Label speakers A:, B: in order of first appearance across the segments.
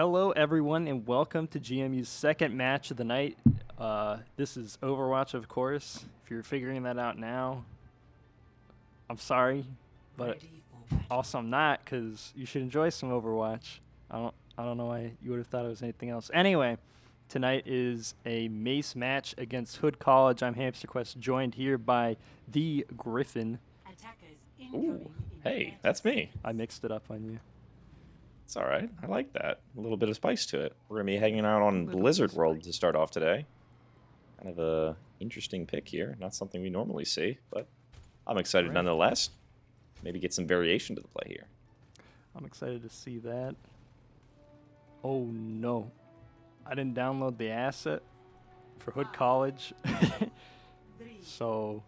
A: Hello, everyone, and welcome to GMU's second match of the night. This is Overwatch, of course. If you're figuring that out now, I'm sorry, but also I'm not, because you should enjoy some Overwatch. I don't know why you would have thought it was anything else. Anyway, tonight is a Mace match against Hood College. I'm Hamster Quest, joined here by the Griffin.
B: Ooh, hey, that's me.
A: I mixed it up on you.
B: It's all right. I like that. A little bit of spice to it. We're going to be hanging out on Blizzard World to start off today. Kind of a interesting pick here. Not something we normally see, but I'm excited nonetheless. Maybe get some variation to the play here.
A: I'm excited to see that. Oh, no. I didn't download the asset for Hood College. So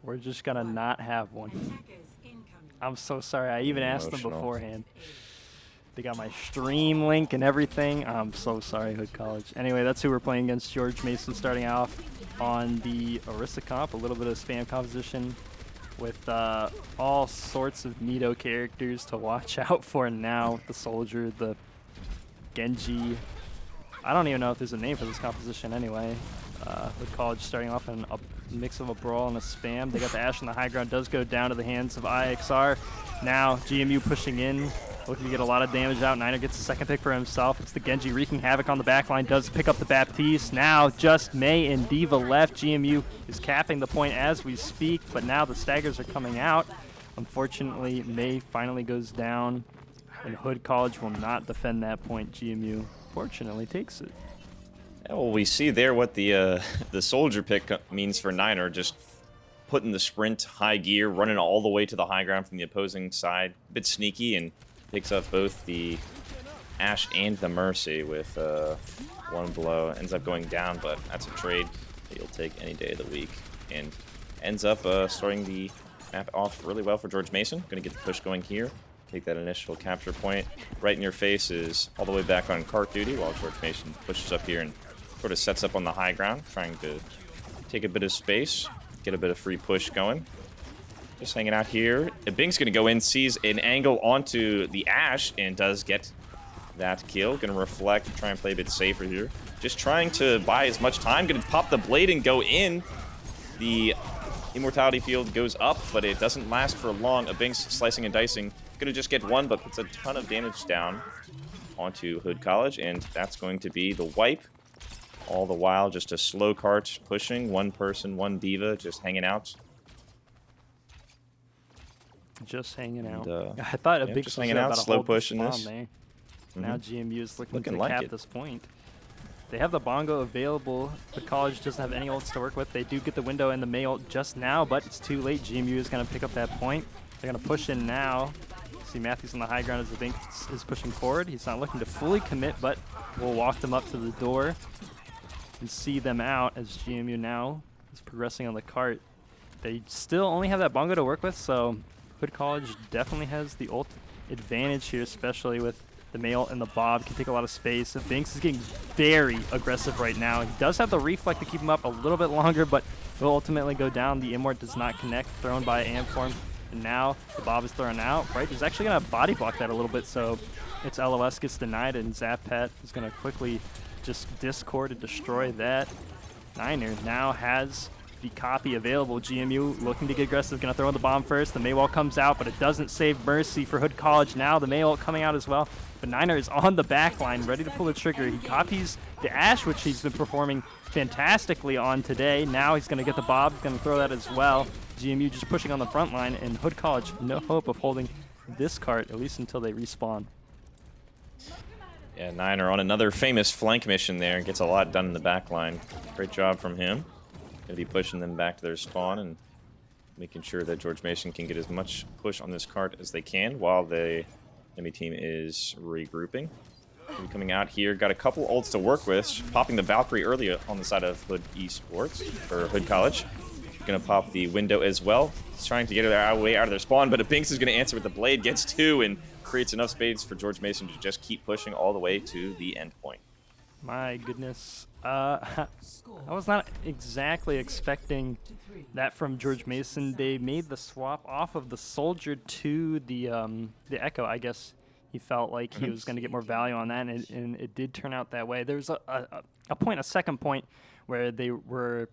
A: we're just going to not have one. I'm so sorry. I even asked them beforehand. They got my stream link and everything. I'm so sorry, Hood College. Anyway, that's who we're playing against. George Mason starting off on the Orisa comp. A little bit of spam composition with all sorts of neato characters to watch out for now. The Soldier, the Genji. I don't even know if there's a name for this composition anyway. Hood College starting off in a mix of a brawl and a spam. They got the Ashe on the high ground. Does go down to the hands of IXR. Now GMU pushing in. Looking to get a lot of damage out. Niner gets the second pick for himself. It's the Genji wreaking havoc on the backline. Does pick up the Baptiste. Now just May and Diva left. GMU is capping the point as we speak, but now the staggers are coming out. Unfortunately, May finally goes down, and Hood College will not defend that point. GMU fortunately takes it.
B: Yeah, well, we see there what the Soldier pick means for Niner. Just putting the sprint high gear, running all the way to the high ground from the opposing side. A bit sneaky and picks up both the Ashe and the Mercy with one blow. Ends up going down, but that's a trade that you'll take any day of the week. And ends up starting the map off really well for George Mason. Going to get the push going here. Take that initial capture point. Right in your face is all the way back on cart duty while George Mason pushes up here and sort of sets up on the high ground, trying to take a bit of space, get a bit of free push going. Just hanging out here. Bing's going to go in, sees an angle onto the Ashe, and does get that kill. Going to reflect, try and play a bit safer here. Just trying to buy as much time. Going to pop the blade and go in. The immortality field goes up, but it doesn't last for long. Bing's slicing and dicing. Going to just get one, but puts a ton of damage down onto Hood College, and that's going to be the wipe. All the while, just a slow cart pushing. One person, one diva, just hanging out.
A: Just hanging out.
B: And,
A: I thought a big
B: just hanging out, slow pushing this.
A: There. Now GMU is looking to
B: like
A: cap
B: it.
A: this point. They have the bongo available. The college doesn't have any ults to work with. They do get the window and the May ult just now, but it's too late. GMU is going to pick up that point. They're going to push in now. See Matthews on the high ground as the Bink is pushing forward. He's not looking to fully commit, but we'll walk them up to the door and see them out as GMU now is progressing on the cart. They still only have that bongo to work with, so Hood College definitely has the ult advantage here, especially with the May ult and the Bob. Can take a lot of space. Binks is getting very aggressive right now. He does have the reflect to keep him up a little bit longer, but will ultimately go down. The Immort does not connect, thrown by Amform. And now the Bob is thrown out, right? He's actually going to body block that a little bit, so its LOS gets denied, and Zapet is going to quickly just discord and destroy that. Niner now has the copy available. GMU looking to get aggressive, going to throw in the bomb first. The Maywall comes out, but it doesn't save Mercy for Hood College. Now the May ult coming out as well, but Niner is on the back line, ready to pull the trigger. He copies the Ashe, which he's been performing fantastically on today. Now he's going to get the Bob, going to throw that as well. GMU just pushing on the front line, and Hood College, no hope of holding this cart, at least until they respawn.
B: Yeah, Niner on another famous flank mission there. Gets a lot done in the back line. Great job from him. Going to be pushing them back to their spawn and making sure that George Mason can get as much push on this cart as they can while the enemy team is regrouping. Coming out here, got a couple ults to work with. Popping the Valkyrie early on the side of Hood Esports, or Hood College. Going to pop the window as well. He's trying to get their way out of their spawn, but Binks is going to answer with the blade. Gets two and creates enough space for George Mason to just keep pushing all the way to the end point.
A: My goodness. I was not exactly expecting that from George Mason. They made the swap off of the Soldier to the Echo, I guess He felt like he was going to get more value on that, and it did turn out that way. There was a second point, where they were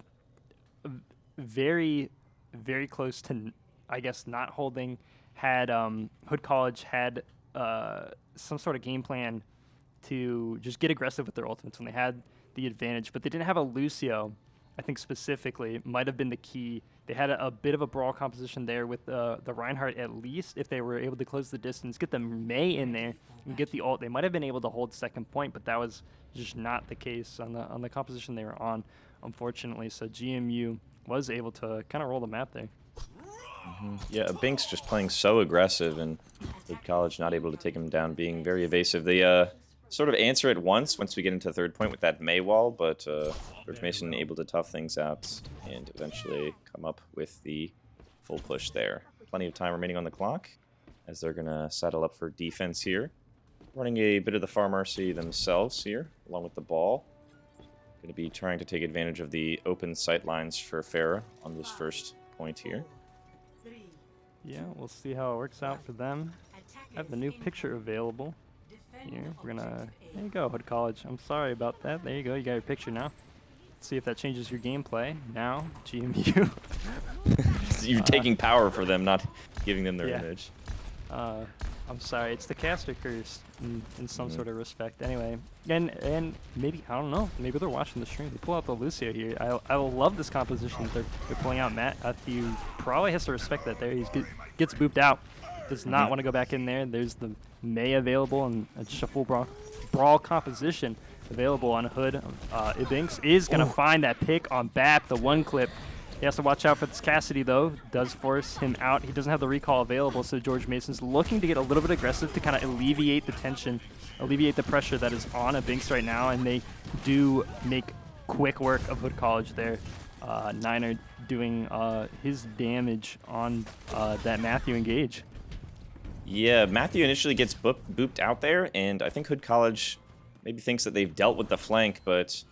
A: very, very close to, I guess, not holding. Had Hood College had some sort of game plan to just get aggressive with their ultimates when they had the advantage, but they didn't have a Lucio. I think specifically might have been the key. They had a bit of a brawl composition there with the Reinhardt. At least if they were able to close the distance, get the Mei in there, and get the ult, they might have been able to hold second point, but that was just not the case on the composition they were on, unfortunately. So GMU was able to kind of roll the map there.
B: Yeah, Binks just playing so aggressive, and Hood College not able to take him down, being very evasive. They sort of answer it once we get into third point with that Mei wall, but George Mason able to tough things out and eventually come up with the full push there. Plenty of time remaining on the clock as they're going to saddle up for defense here. Running a bit of the Far Mercy themselves here, along with the ball. Going to be trying to take advantage of the open sight lines for Farah on this first point here.
A: Yeah, we'll see how it works out for them. I have the new picture available here. We're gonna, there you go, Hood College. I'm sorry about that. There you go, you got your picture now. Let's see if that changes your gameplay. Now, GMU.
B: You're taking power for them, not giving them their image.
A: I'm sorry, it's the caster curse in some sort of respect. Anyway, and maybe, I don't know, maybe they're watching the stream. They pull out the Lucio here. I love this composition they're pulling out. Matthew probably has to respect that there. He gets booped out. Does not want to go back in there. There's the Mei available and just a full brawl composition available on Hood. Ibinks is going to find that pick on BAP, the one clip. He has to watch out for this Cassidy, though. Does force him out. He doesn't have the recall available, so George Mason's looking to get a little bit aggressive to kind of alleviate the tension, alleviate the pressure that is on Ibinks right now, and they do make quick work of Hood College there. Niner doing his damage on that Matthew engage.
B: Yeah, Matthew initially gets booped out there, and I think Hood College maybe thinks that they've dealt with the flank, but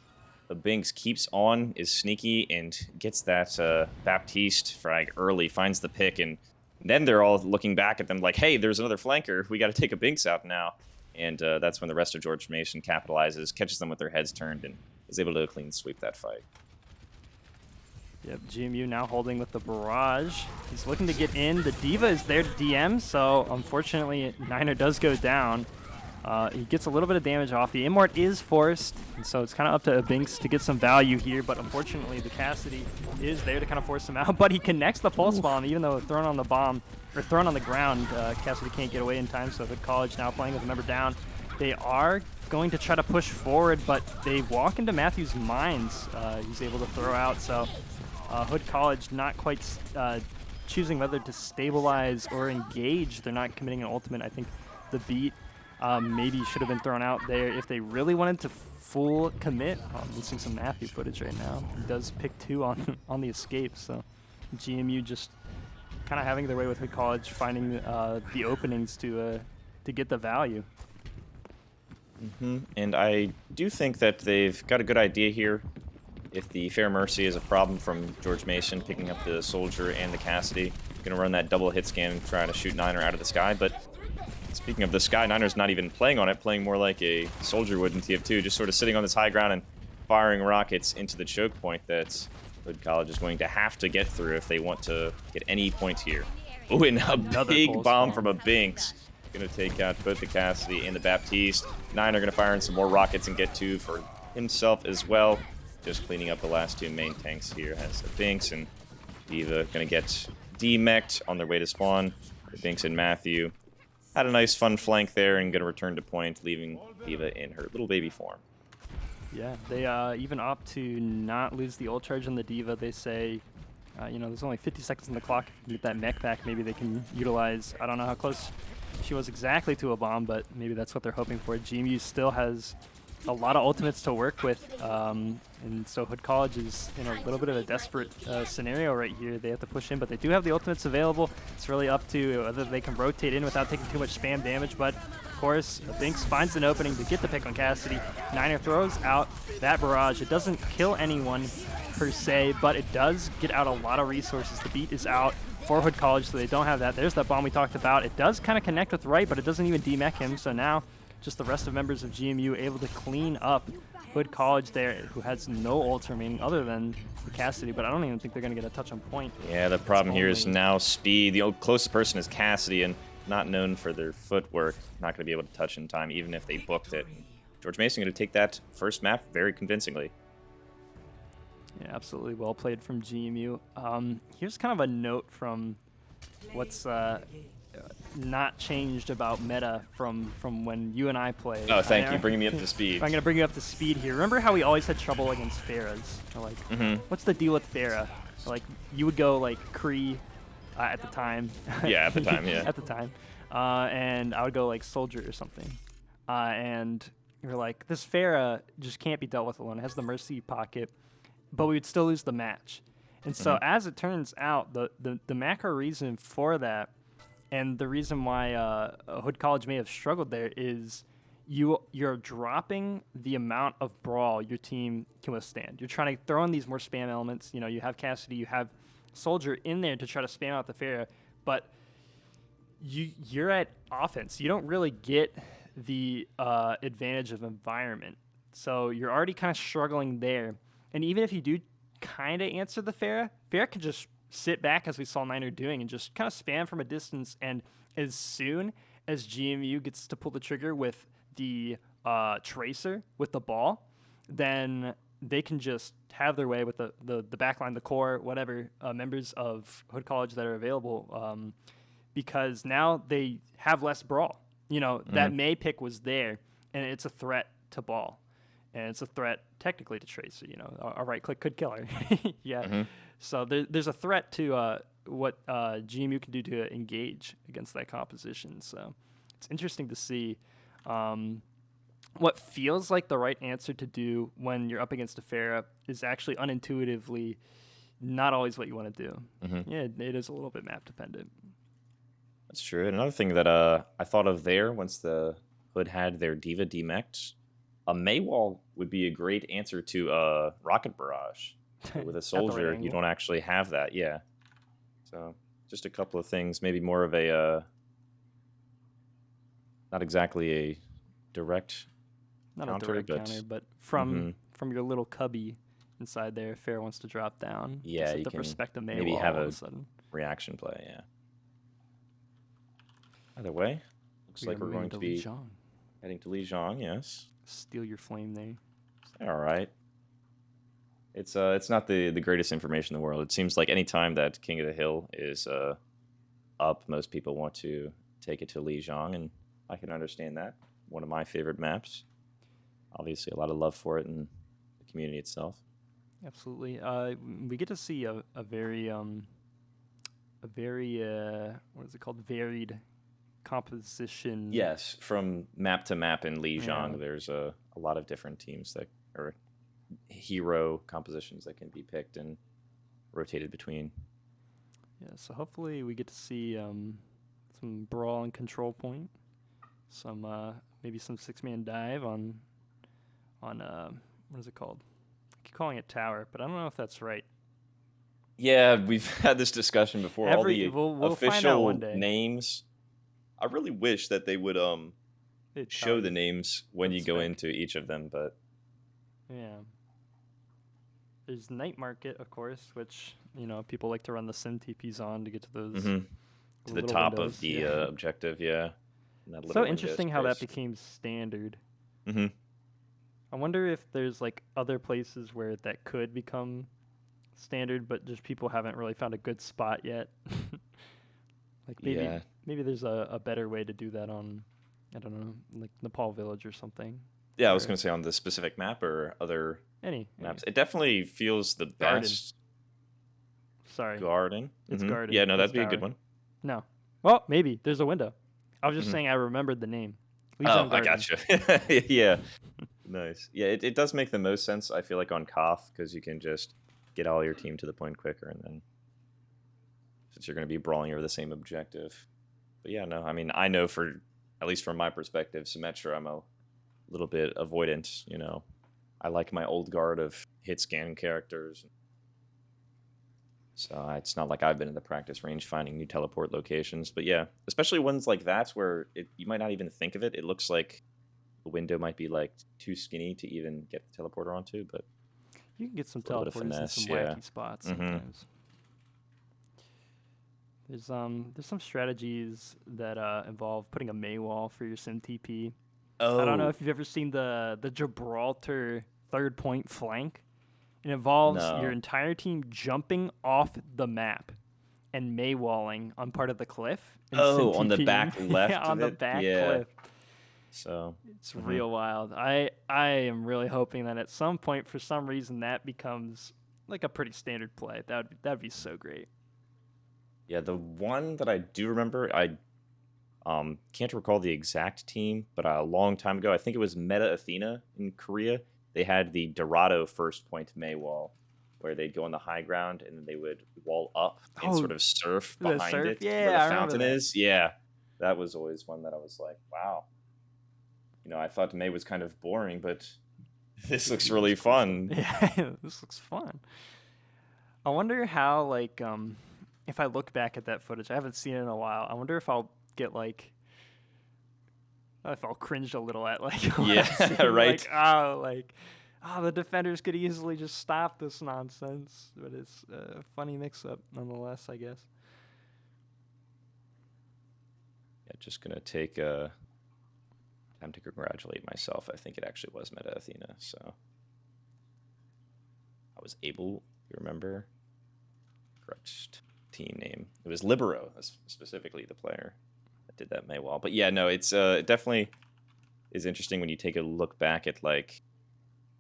B: the Binks keeps on, is sneaky, and gets that Baptiste frag early, finds the pick, and then they're all looking back at them like, hey, there's another flanker, we got to take a Binks out now. And that's when the rest of George Mason capitalizes, catches them with their heads turned, and is able to clean sweep that fight.
A: Yep, GMU now holding with the barrage. He's looking to get in. The Diva is there to DM, so unfortunately Niner does go down. He gets a little bit of damage off. The Immort is forced, and so it's kind of up to Binks to get some value here, but unfortunately the Cassidy is there to kind of force him out, but he connects the pulse bomb, even though thrown on the bomb, or thrown on the ground. Cassidy can't get away in time, so Hood College now playing with a member down. They are going to try to push forward, but they walk into Matthew's mines. He's able to throw out, so Hood College not quite choosing whether to stabilize or engage. They're not committing an ultimate. I think the beat maybe should have been thrown out there if they really wanted to full commit. I'm missing some Matthew footage right now. He does pick 2 on the escape, so GMU just kind of having their way with Hood College, finding the openings to get the value.
B: And I do think that they've got a good idea here. If the Fair Mercy is a problem from George Mason picking up the Soldier and the Cassidy, going to run that double hit scan and try to shoot Niner out of the sky. But speaking of the sky, Niner's not even playing on it, playing more like a Soldier would in TF2, just sort of sitting on this high ground and firing rockets into the choke point that Hood College is going to have to get through if they want to get any points here. Oh, and a big bomb from a Binks. Going to take out both the Cassidy and the Baptiste. Niner going to fire in some more rockets and get 2 for himself as well. Just cleaning up the last 2 main tanks here has the Binks and Diva going to get demeched on their way to spawn. The Binks and Matthew had a nice fun flank there and going to return to point, leaving Diva in her little baby form.
A: Yeah, they even opt to not lose the ult charge on the Diva. They say, you know, there's only 50 seconds on the clock. Get that mech back. Maybe they can utilize, I don't know how close she was exactly to a bomb, but maybe that's what they're hoping for. GMU still has a lot of ultimates to work with, and so Hood College is in a little bit of a desperate scenario right here. They have to push in, but they do have the ultimates available. It's really up to whether they can rotate in without taking too much spam damage, but of course, Binks finds an opening to get the pick on Cassidy. Niner throws out that barrage. It doesn't kill anyone per se, but it does get out a lot of resources. The beat is out. for Hood College, so they don't have that. There's that bomb we talked about. It does kind of connect with right, but it doesn't even demech him, so now just the rest of members of GMU able to clean up Hood College there, who has no ults remaining other than the Cassidy, but I don't even think they're going to get a touch on point.
B: Yeah, the problem here is now speed. The closest person is Cassidy, and not known for their footwork. Not going to be able to touch in time, even if they booked it. George Mason going to take that first map very convincingly.
A: Yeah, absolutely well played from GMU. Here's kind of a note from what's not changed about meta from when you and I played.
B: Oh, thank you, bringing me up to speed.
A: I'm going to bring you up to speed here. Remember how we always had trouble against Pharahs? Like, what's the deal with Pharah? Like, you would go, like, Kree at the time.
B: Yeah, at the time, yeah.
A: At the time. And I would go, like, Soldier or something. And you were like, this Pharah just can't be dealt with alone. It has the Mercy pocket, but we would still lose the match. And so, as it turns out, the macro reason for that, and the reason why Hood College may have struggled there, is you're dropping the amount of brawl your team can withstand. You're trying to throw in these more spam elements. You know, you have Cassidy, you have Soldier in there to try to spam out the Pharah, but you're at offense. You don't really get the advantage of environment. So you're already kind of struggling there. And even if you do kind of answer the Pharah can just sit back, as we saw Niner doing, and just kind of spam from a distance. And as soon as GMU gets to pull the trigger with the Tracer, with the ball, then they can just have their way with the backline, the core, whatever, members of Hood College that are available, because now they have less brawl. You know, that May pick was there, and it's a threat to ball. And it's a threat technically to Tracer. You know, a right click could kill her. Yeah. So there's a threat to what GMU can do to engage against that composition. So it's interesting to see what feels like the right answer to do when you're up against a Pharah is actually unintuitively not always what you want to do. Yeah, it is a little bit map dependent.
B: That's true. And another thing that I thought of there, once the Hood had their Diva demeched, a Maywall would be a great answer to Rocket Barrage. With a Soldier, you don't actually have that, yeah. So just a couple of things, maybe more of a, not exactly a direct
A: not
B: counter,
A: a direct counter, but from your little cubby inside there, if Pharah wants to drop down.
B: Yeah, you
A: can respect a Maywall
B: maybe have
A: all
B: a
A: of sudden.
B: Reaction play, yeah. Either way, looks like we're going to be heading to Lijiang, yes.
A: Steal your flame there.
B: All right. It's not the greatest information in the world. It seems like any time that King of the Hill is up, most people want to take it to Lijiang, and I can understand that. One of my favorite maps. Obviously, a lot of love for it in the community itself.
A: Absolutely. We get to see a very what is it called? Varied composition.
B: Yes, from map to map in Lijiang, there's a lot of different teams that are hero compositions that can be picked and rotated between.
A: Yeah, so hopefully we get to see some brawl and control point, some maybe some 6-man dive on what is it called? I keep calling it tower, but I don't know if that's right.
B: Yeah, we've had this discussion before. All the
A: we'll
B: official names. I really wish that they would show the names when you go into each of them, but
A: yeah. There's Night Market, of course, which, you know, people like to run the sim TPs on to get to those
B: to the top
A: windows.
B: of the objective, yeah.
A: So interesting how that became standard. I wonder if there's like other places where that could become standard, but just people haven't really found a good spot yet. Like maybe there's a better way to do that on, I don't know, like Nepal Village or something.
B: Yeah, I was going to say on the specific map or other maps. It definitely feels the best.
A: Sorry.
B: Garden?
A: It's Garden.
B: Yeah, no, that'd be a good one.
A: No. Well, maybe. There's a window. I was just saying I remembered the name.
B: Oh, I gotcha. Yeah. Nice. Yeah, it does make the most sense, I feel like, on Koth, because you can just get all your team to the point quicker, and then since you're going to be brawling over the same objective. But yeah, no, I mean, I know at least from my perspective, Symmetra, I'm a little bit avoidant, you know. I like my old guard of hit scan characters. So it's not like I've been in the practice range finding new teleport locations. But yeah, especially ones like that where you might not even think of it. It looks like the window might be like too skinny to even get the teleporter onto, but
A: You can get some
B: a little bit of
A: teleporters in some
B: finesse, yeah.
A: wacky spots
B: Mm-hmm.
A: sometimes. There's some strategies that involve putting a May wall for your sim TP. I don't know
B: Oh,
A: if you've ever seen the Gibraltar third point flank. It involves your
B: no.
A: entire team jumping off the map and Maywalling on part of the cliff and sim
B: Oh, on the
A: TPing
B: back left
A: on
B: of
A: the
B: it?
A: back
B: Yeah.
A: cliff.
B: So,
A: It's
B: hmm
A: real wild. I am really hoping that at some point, for some reason, that becomes like a pretty standard play. That'd be so great.
B: yeah, the one that I do remember, I can't recall the exact team, but a long time ago, I think it was Meta Athena in Korea. They had the Dorado first point May wall, where they'd go on the high ground and then they would wall up and
A: Oh,
B: sort of surf
A: the
B: behind
A: surf.
B: it to where
A: Yeah,
B: the
A: I remember
B: fountain
A: that.
B: is. Yeah, that was always one that I was like, wow. I thought May was kind of boring, but this looks
A: Dude, that's
B: really
A: cool stuff.
B: fun.
A: Yeah, this looks fun. I wonder how if I look back at that footage, I haven't seen it in a while. I wonder if I'll get like if I'll cringe a little at like what I'm
B: Yeah,
A: seeing.
B: right.
A: The defenders could easily just stop this nonsense, but it's a funny mix-up nonetheless, I guess.
B: Yeah, just gonna take time to congratulate myself. I think it actually was Meta Athena, so I was able to remember correct team name. It was Libero, specifically the player that did that Maywall. But yeah, no, it definitely is interesting when you take a look back at like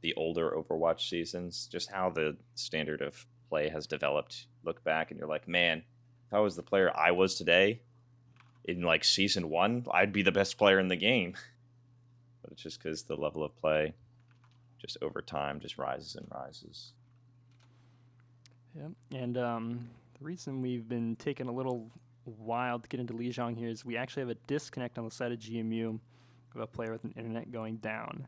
B: the older Overwatch seasons, just how the standard of play has developed. Look back and you're like, man, if I was the player I was today in like season 1, I'd be the best player in the game. But it's just because the level of play just over time just rises and rises.
A: Yep. And the reason we've been taking a little while to get into Lijiang here is we actually have a disconnect on the side of GMU of a player with an internet going down.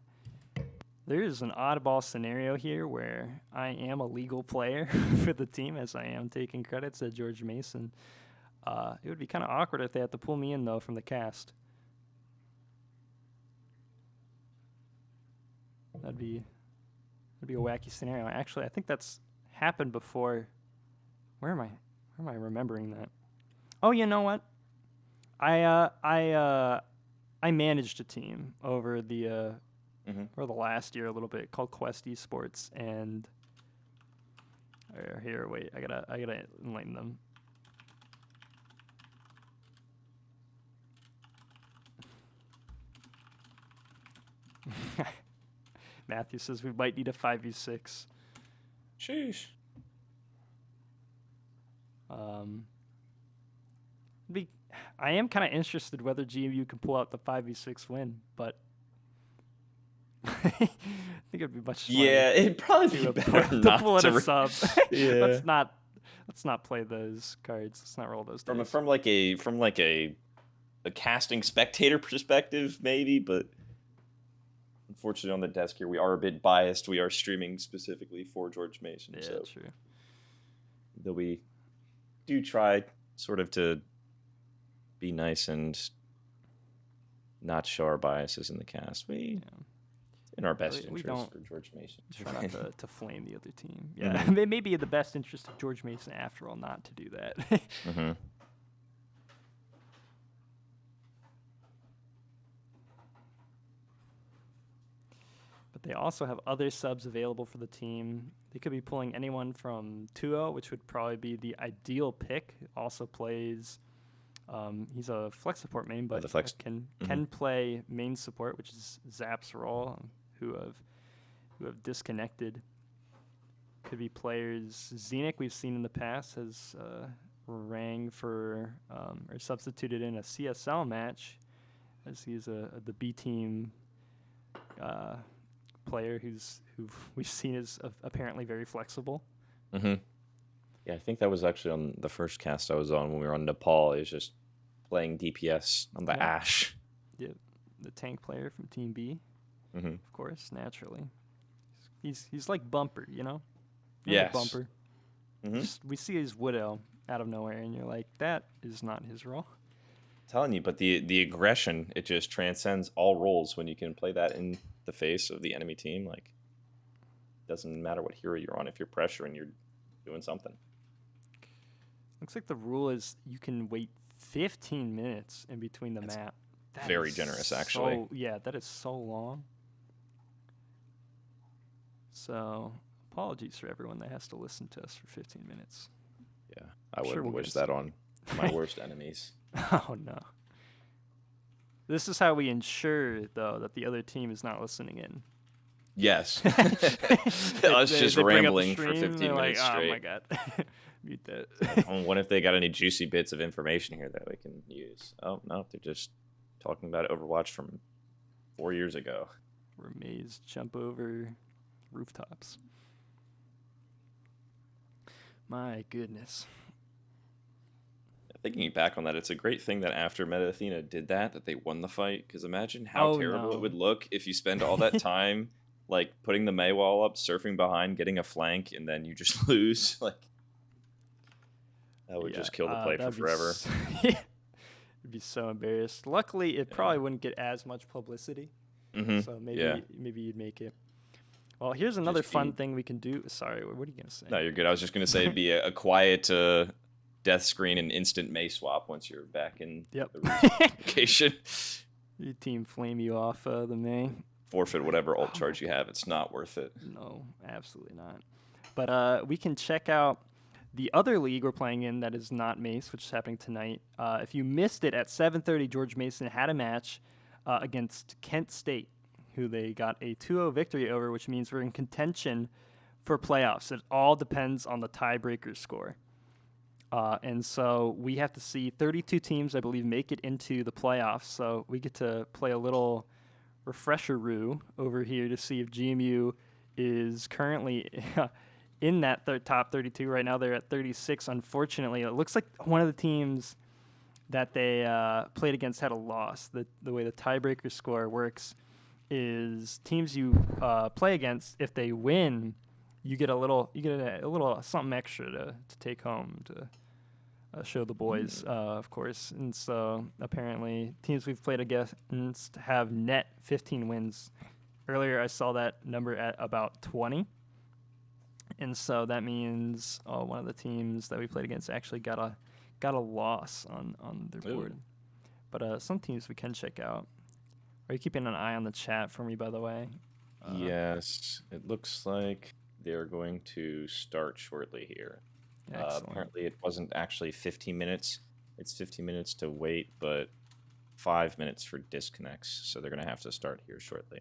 A: There is an oddball scenario here where I am a legal player for the team, as I am taking credits at George Mason. It would be kind of awkward if they had to pull me in, though, from the cast. That'd be a wacky scenario. Actually, I think that's happened before. Where am I remembering that? Oh, you know what? I uh, I uh, I managed a team over the
B: Mm-hmm.
A: last year a little bit called Quest Esports, and here, wait, I gotta enlighten them. Matthew says we might need a 5v6.
B: Sheesh.
A: Um, be, I am kind of interested whether GMU can pull out the 5v6 win, but I think it'd be much
B: Yeah,
A: smarter
B: it'd probably be
A: to
B: better
A: to
B: not
A: pull in
B: to.
A: a sub.
B: Yeah.
A: Let's not play those cards. Let's not roll those
B: From
A: dice.
B: a casting spectator perspective, maybe, but unfortunately on the desk here we are a bit biased. We are streaming specifically for George Mason,
A: Yeah,
B: so
A: true.
B: though we do try sort of to be nice and not show our biases in the cast. We
A: Yeah.
B: in our best
A: We
B: interest
A: don't
B: for George Mason.
A: try not to flame the other team. Yeah,
B: Mm-hmm.
A: it may be in the best interest of George Mason after all not to do that.
B: Mm-hmm.
A: But they also have other subs available for the team. They could be pulling anyone from Tuo, which would probably be the ideal pick. Also plays. He's a flex support main, but
B: The flex.
A: can play main support, which is Zap's role, who have disconnected. Could be players. Xenic, we've seen in the past, has rang for or substituted in a CSL match, as he's the B team player who we've seen is apparently very flexible.
B: Mm-hmm. Yeah, I think that was actually on the first cast I was on when we were on Nepal. It was just playing DPS on the
A: Yep.
B: Ash.
A: Yep, the tank player from Team B,
B: Mm-hmm.
A: of course, naturally. He's like Bumper, you know.
B: Yes.
A: Bumper. Just, we see his Widow out of nowhere, and you're like, that is not his role.
B: Telling you, but the aggression, it just transcends all roles when you can play that in the face of the enemy team. Like, doesn't matter what hero you're on, if you're pressuring, you're doing something.
A: Looks like the rule is you can wait 15 minutes in between the map. That
B: very
A: is
B: generous, actually.
A: Yeah, that is so long. So, apologies for everyone that has to listen to us for 15 minutes.
B: Yeah, I
A: Sure
B: wouldn't
A: we'll
B: wish
A: get
B: that on my worst enemies.
A: Oh, no. This is how we ensure, though, that the other team is not listening in.
B: Yes. Us just
A: they bring up the
B: rambling for
A: stream,
B: 15
A: they're
B: minutes
A: like,
B: straight.
A: oh, my God. Mute that.
B: What if they got any juicy bits of information here that we can use? Oh, no, they're just talking about Overwatch from 4 years ago.
A: Where Maze jump over rooftops. My goodness.
B: Thinking back on that, it's a great thing that after Meta Athena did that they won the fight. Because imagine how terrible it would look if you spend all that time like putting the Mei wall up, surfing behind, getting a flank, and then you just lose. Like, that would just kill the play for forever.
A: It'd be so embarrassed. Luckily, it probably wouldn't get as much publicity. So maybe you'd make it. Well, here's another fun thing we can do. Sorry, what are you gonna say?
B: No, you're good. I was just gonna say it'd be a quiet death screen and instant Mei swap once you're back in the location.
A: Your team flame you off the Mei.
B: Forfeit whatever ult charge you have. It's not worth it.
A: No, absolutely not. But we can check out the other league we're playing in that is not Mace, which is happening tonight. If you missed it, at 7:30, George Mason had a match against Kent State, who they got a 2-0 victory over, which means we're in contention for playoffs. It all depends on the tiebreaker score. And so we have to see 32 teams, I believe, make it into the playoffs. So we get to play a little refresher-roo over here to see if GMU is currently in that top 32. Right now they're at 36, unfortunately. It looks like one of the teams that they played against had a loss. The way the tiebreaker score works is teams you play against, if they win, you get a little something extra to take home to show the boys, of course. And so apparently teams we've played against have net 15 wins. Earlier I saw that number at about 20. And so that means one of the teams that we played against actually got a loss on their board. But some teams we can check out. Are you keeping an eye on the chat for me, by the way?
B: Yes, it looks like they're going to start shortly here. Apparently it wasn't actually 15 minutes. It's 15 minutes to wait, but 5 minutes for disconnects. So they're going to have to start here shortly.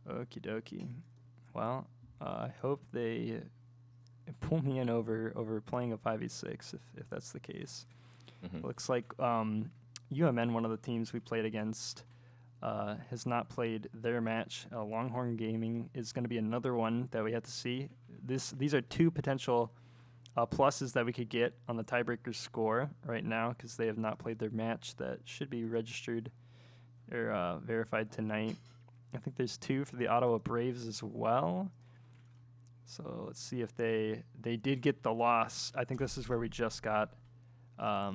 A: Okie dokie. Well, I hope they pull me in over playing a 5v6 if that's the case. Looks like UMN, one of the teams we played against, has not played their match. Longhorn Gaming is going to be another one that we have to see. These are two potential pluses that we could get on the tiebreaker score right now because they have not played their match. That should be registered or verified tonight. I think there's two for the Ottawa Braves as well. So let's see if they did get the loss. I think this is where we just got a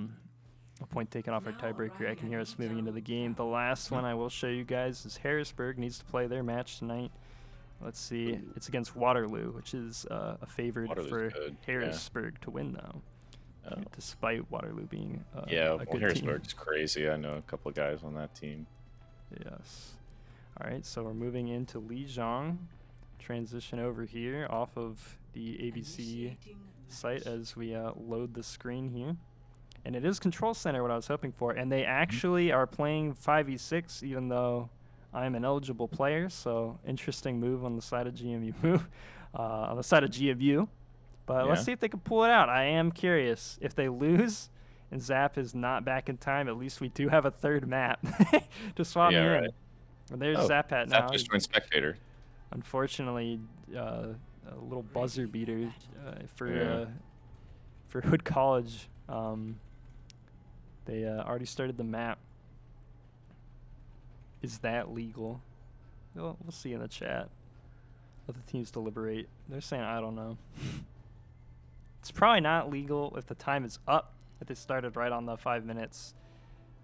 A: point taken off our tiebreaker. I can hear us moving into the game. The last one I will show you guys is Harrisburg needs to play their match tonight. Let's see. It's against Waterloo, which is a favorite for Harrisburg to win, though. Despite Waterloo being a good
B: Harrisburg's
A: team.
B: crazy. I know a couple of guys on that team.
A: Yes. All right, so we're moving into Lijiang. Transition over here off of the ABC site as we load the screen here. And it is Control Center, what I was hoping for. And they actually are playing 5v6, even though I'm an eligible player. So interesting move on the side of GMU. On the side of GMU. But let's see if they can pull it out. I am curious. If they lose and Zap is not back in time, at least we do have a third map to swap me in.
B: Right.
A: Well, there's Zapat now.
B: Zap just joined Spectator.
A: Unfortunately, a little buzzer beater for Hood College. They already started the map. Is that legal? We'll see in the chat. Let the teams deliberate. They're saying, I don't know. It's probably not legal if the time is up. If it started right on the 5 minutes,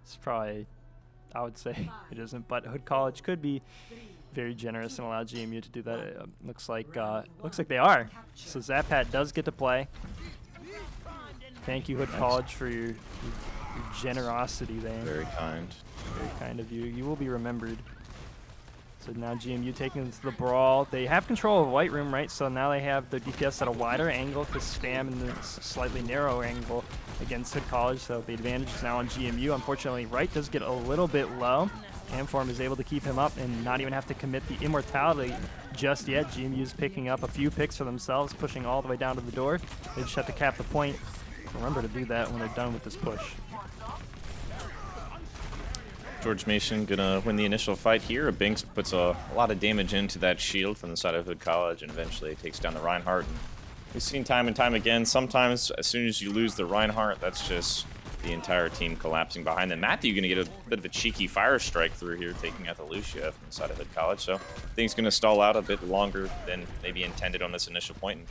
A: it's probably, I would say it isn't. But Hood College could be very generous and allow GMU to do that. It looks like they are. So Zappat does get to play. Thank you, Hood College, for your generosity there.
B: Very kind.
A: Very kind of you. You will be remembered. So now GMU taking into the brawl. They have control of White Room, right? So now they have their DPS at a wider angle to spam in the slightly narrow angle against Hood College. So the advantage is now on GMU. Unfortunately, Wright does get a little bit low. Amform is able to keep him up and not even have to commit the immortality just yet. GMU is picking up a few picks for themselves, pushing all the way down to the door. They just have to cap the point. Remember to do that when they're done with this push.
B: George Mason gonna win the initial fight here. Binks puts a lot of damage into that shield from the side of Hood College and eventually takes down the Reinhardt. And we've seen time and time again, sometimes as soon as you lose the Reinhardt, that's just the entire team collapsing behind them. Matthew gonna get a bit of a cheeky fire strike through here, taking out the Lucia from the side of Hood College. So things gonna stall out a bit longer than maybe intended on this initial point. And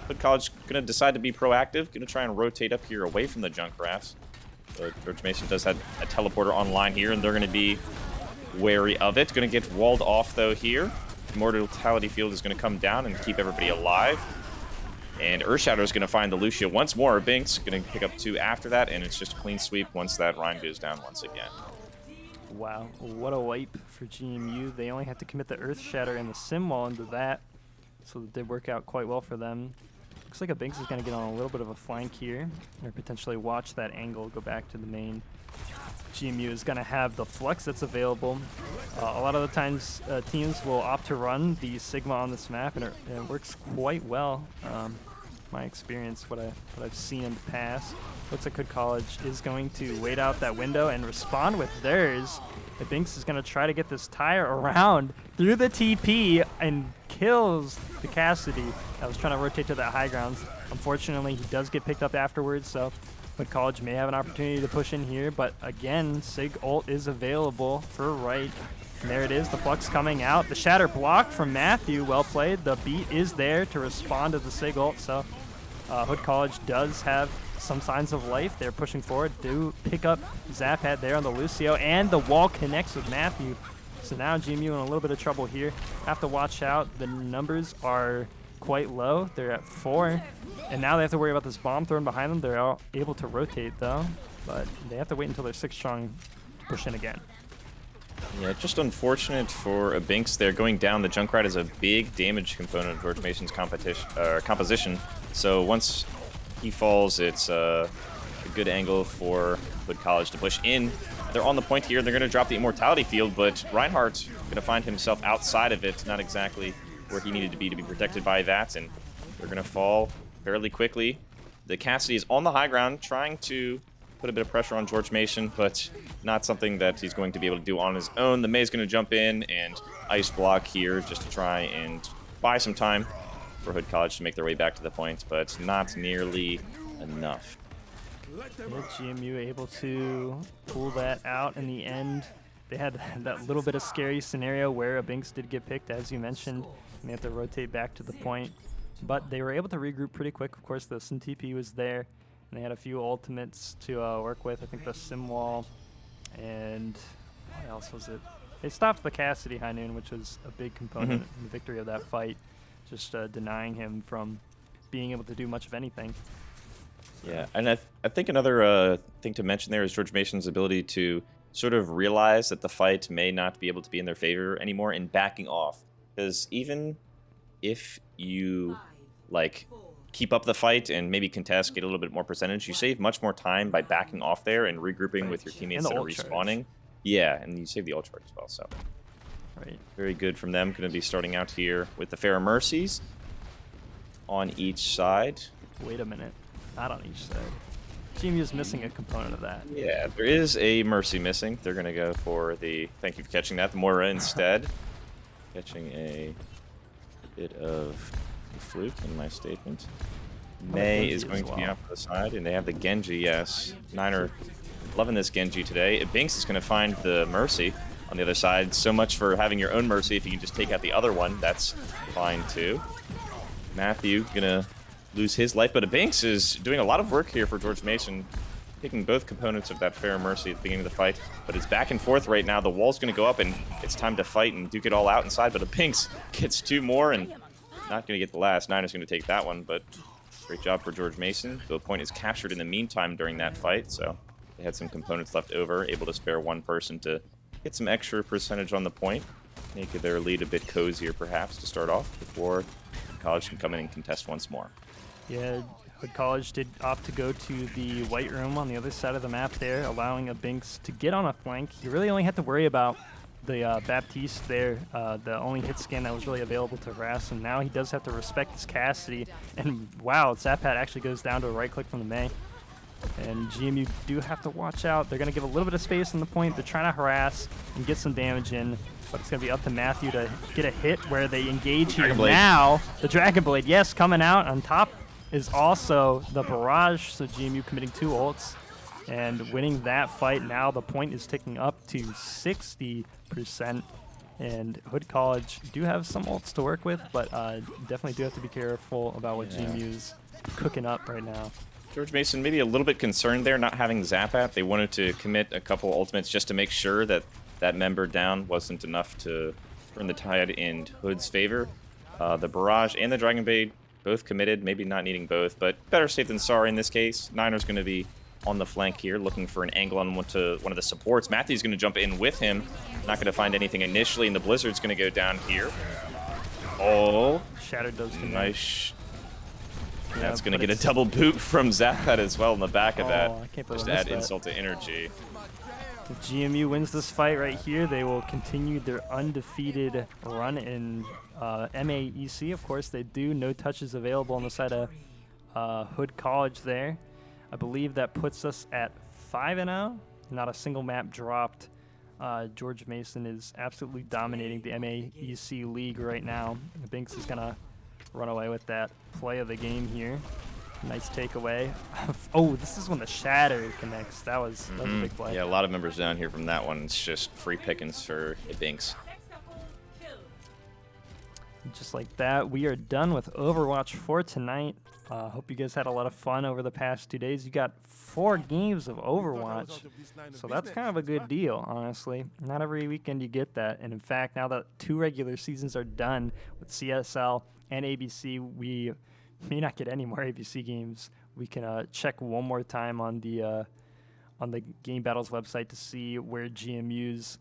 B: Hood College gonna decide to be proactive, gonna try and rotate up here away from the Junkrats. George Mason does have a teleporter online here, and they're going to be wary of it. Going to get walled off, though, here. Immortality Field is going to come down and keep everybody alive. And Earthshadow is going to find the Lucia once more. Binks going to pick up 2 after that, and it's just a clean sweep once that Rhine goes down once again.
A: Wow, what a wipe for GMU. They only had to commit the Earthshatter and the Sim Wall into that, so it did work out quite well for them. Looks like a Binks is going to get on a little bit of a flank here, or potentially watch that angle go back to the main. GMU is going to have the flex that's available. A lot of the times teams will opt to run the Sigma on this map, and it works quite well. My experience, what I've seen in the past. Looks like Hood College is going to wait out that window and respond with theirs. The Binks is going to try to get this tire around through the TP and kills the Cassidy that was trying to rotate to that high ground. Unfortunately, he does get picked up afterwards, so Hood College may have an opportunity to push in here, but again, Sig ult is available for Wright. And there it is, the Flux coming out. The Shatter blocked from Matthew, well played. The beat is there to respond to the Sig ult, so Hood College does have some signs of life. They're pushing forward, do pick up Zappat there on the Lucio, and the wall connects with Matthew. So now GMU in a little bit of trouble here. Have to watch out. The numbers are quite low. They're at 4. And now they have to worry about this bomb thrown behind them. They're all able to rotate though, but they have to wait until they're 6 strong to push in again.
B: Yeah, just unfortunate for Binks there. Going down, the Junkrat is a big damage component of George Mason's composition. So once he falls, it's a good angle for Hood College to push in. They're on the point here. They're going to drop the Immortality Field, but Reinhardt's going to find himself outside of it, not exactly where he needed to be protected by that, and they're going to fall fairly quickly. The Cassidy is on the high ground, trying to put a bit of pressure on George Mason, but not something that he's going to be able to do on his own. The May's going to jump in and ice block here just to try and buy some time for Hood College to make their way back to the point, but not nearly enough.
A: Yeah, GMU able to pull that out in the end. They had that little bit of scary scenario where a Binks did get picked, as you mentioned, and they have to rotate back to the point. But they were able to regroup pretty quick. Of course, the Sin TP was there, and they had a few ultimates to work with. I think the Sim Wall, and what else was it? They stopped the Cassidy High Noon, which was a big component in the victory of that fight, just denying him from being able to do much of anything.
B: Yeah, and I think another thing to mention there is George Mason's ability to sort of realize that the fight may not be able to be in their favor anymore and backing off. Because even if you, like, keep up the fight and maybe contest, get a little bit more percentage, you save much more time by backing off there and regrouping with your teammates that are respawning. Charge. Yeah, and you save the ult charge as well, so.
A: Right.
B: Very good from them. Going to be starting out here with the Fair Mercies on each side.
A: Wait a minute. Not on each side. GMU is missing a component of that.
B: Yeah, there is a Mercy missing. They're going to go for the... Thank you for catching that. The Moira instead. Catching a bit of a fluke in my statement. May is going to be out for the side, and they have the Genji, yes. Niner loving this Genji today. Binks is going to find the Mercy on the other side. So much for having your own Mercy. If you can just take out the other one, that's fine too. Matthew going to lose his life. But Binks is doing a lot of work here for George Mason, taking both components of that Fair Mercy at the beginning of the fight. But it's back and forth right now. The wall's going to go up, and it's time to fight and duke it all out inside. But Binks gets 2 more, and not going to get the last. Niner's going to take that one, but great job for George Mason. The point is captured in the meantime during that fight, so they had some components left over, able to spare 1 person to get some extra percentage on the point, make their lead a bit cozier perhaps to start off before College can come in and contest once more.
A: Yeah, Hood College did opt to go to the white room on the other side of the map there, allowing a Binks to get on a flank. You really only had to worry about the Baptiste there, the only hit scan that was really available to harass, and now he does have to respect his Cassidy. And wow, Zapat actually goes down to a right click from the May. And GMU do have to watch out. They're going to give a little bit of space on the point. They're trying to harass and get some damage in, but it's going to be up to Matthew to get a hit where they engage here. Now, the Dragon Blade, yes, coming out on top is also the Barrage, so GMU committing 2 ults and winning that fight. Now the point is ticking up to 60%, and Hood College do have some ults to work with, but definitely do have to be careful about what GMU is cooking up right now.
B: George Mason maybe a little bit concerned there not having Zapat. They wanted to commit a couple ultimates just to make sure that that member down wasn't enough to turn the tide in Hood's favor. The Barrage and the Dragon Blade both committed, maybe not needing both, but better safe than sorry in this case. Niner's going to be on the flank here, looking for an angle on one of the supports. Matthew's going to jump in with him. Not going to find anything initially, and the Blizzard's going to go down here. Oh,
A: Shattered does
B: nice. That's going to get a double boot from Zapat as well in the back of that.
A: I can't believe
B: just add insult to energy.
A: If GMU wins this fight right here, they will continue their undefeated run in MAEC. Of course, they do. No touches available on the side of Hood College there. I believe that puts us at 5-0. Not a single map dropped. George Mason is absolutely dominating the MAEC league right now. Binks is going to run away with that play of the game here. Nice takeaway. Oh, this is when the Shatter connects. That was a big play.
B: Yeah, a lot of members down here from that one. It's just free pickings for Binks.
A: Just like that, we are done with Overwatch for tonight. Hope you guys had a lot of fun over the past 2 days. You got 4 games of Overwatch, so that's kind of a good deal, honestly. Not every weekend you get that, and in fact, now that 2 regular seasons are done with CSL and ABC, we may not get any more ABC games. We can check one more time on the Game Battles website to see where GMU's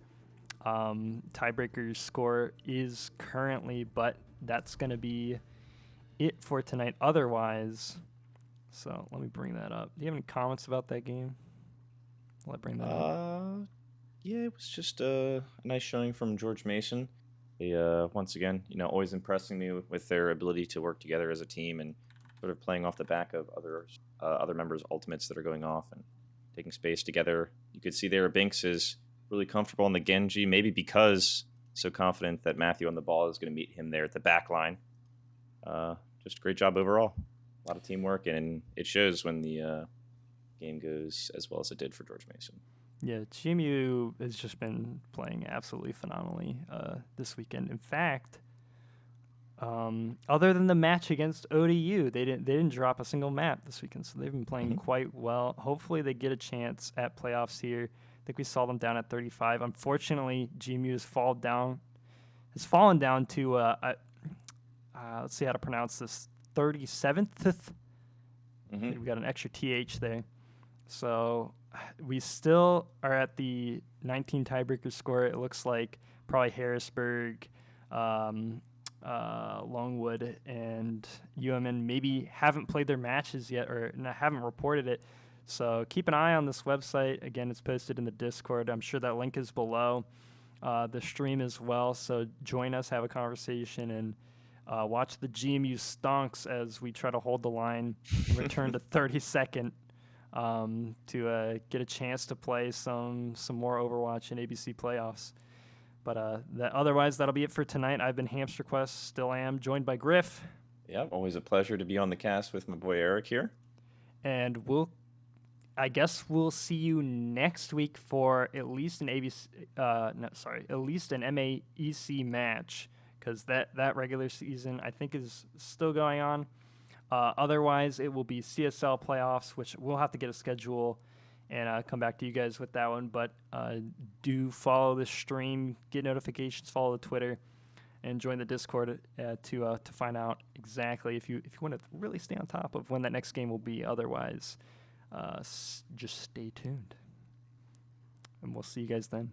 A: tiebreaker score is currently, but that's going to be it for tonight otherwise. So let me bring that up. Do you have any comments about that game? Will I bring that up?
B: Yeah, it was just a nice showing from George Mason. They, once again, always impressing me with their ability to work together as a team and sort of playing off the back of other members' ultimates that are going off and taking space together. You could see there Binks is really comfortable in the Genji, maybe because so confident that Matthew on the ball is going to meet him there at the back line. Just a great job overall. A lot of teamwork, and it shows when the game goes as well as it did for George Mason.
A: Yeah, GMU has just been playing absolutely phenomenally this weekend. In fact, other than the match against ODU, they didn't drop a single map this weekend, so they've been playing quite well. Hopefully, they get a chance at playoffs here. I think we saw them down at 35. Unfortunately, GMU has fallen down to let's see how to pronounce this, 37th. We got an extra TH there. So we still are at the 19 tiebreaker score. It looks like probably Harrisburg, Longwood, and UMN maybe haven't played their matches yet or haven't reported it. So keep an eye on this website. Again, it's posted in the Discord. I'm sure that link is below the stream as well. So join us, have a conversation, and watch the GMU stonks as we try to hold the line and return to 32nd to get a chance to play some more Overwatch and ABC playoffs. But otherwise, that'll be it for tonight. I've been Hamster Quest, still am, joined by Griff.
B: Yeah, always a pleasure to be on the cast with my boy Eric here.
A: And I guess we'll see you next week for at least an at least an MAEC match, because that regular season I think is still going on. Otherwise, it will be CSL playoffs, which we'll have to get a schedule and come back to you guys with that one. But do follow the stream, get notifications, follow the Twitter, and join the Discord to find out exactly if you want to really stay on top of when that next game will be. Otherwise, just stay tuned, and we'll see you guys then.